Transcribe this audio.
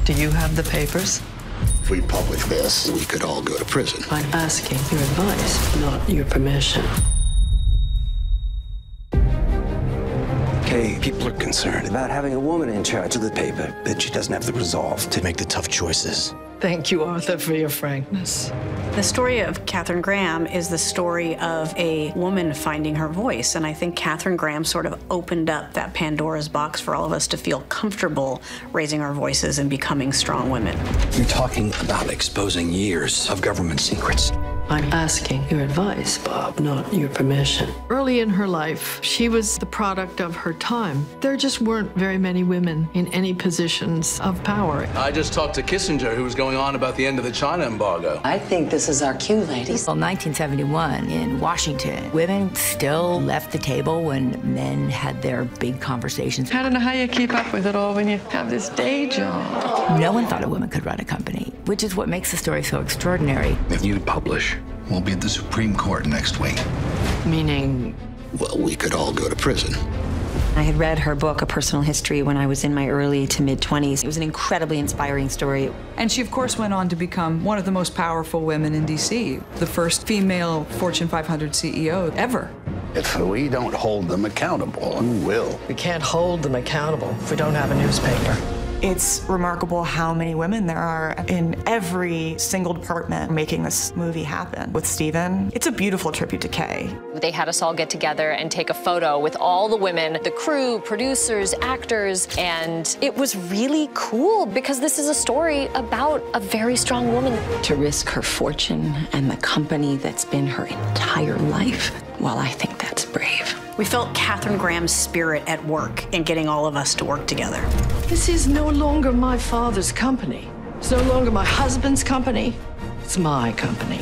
Do you have the papers? If we publish this, we could all go to prison. I'm asking your advice, not your permission. Okay, people are concerned about having a woman in charge of the paper, that she doesn't have the resolve to make the tough choices. Thank you, Arthur, for your frankness. The story of Katherine Graham is the story of a woman finding her voice, and I think Katherine Graham sort of opened up that Pandora's box for all of us to feel comfortable raising our voices and becoming strong women. You're talking about exposing years of government secrets. I'm asking your advice, Bob, not your permission. Early in her life, she was the product of her time. There just weren't very many women in any positions of power. I just talked to Kissinger, who was going on about the end of the China embargo. I think this is our cue, ladies. Well, 1971 in Washington, women still left the table when men had their big conversations. I don't know how you keep up with it all when you have this day job. No one thought a woman could run a company, which is what makes the story so extraordinary. If you publish, we'll be at the Supreme Court next week. Meaning? Well, we could all go to prison. I had read her book, A Personal History, when I was in my early to mid-20s. It was an incredibly inspiring story. And she, of course, went on to become one of the most powerful women in D.C., the first female Fortune 500 CEO ever. If we don't hold them accountable, who will? We can't hold them accountable if we don't have a newspaper. It's remarkable how many women there are in every single department making this movie happen. With Stephen, it's a beautiful tribute to Kay. They had us all get together and take a photo with all the women, the crew, producers, actors, and it was really cool because this is a story about a very strong woman. To risk her fortune and the company that's been her entire life, well, I think that's brave. We felt Katherine Graham's spirit at work in getting all of us to work together. This is no longer my father's company. It's no longer my husband's company. It's my company.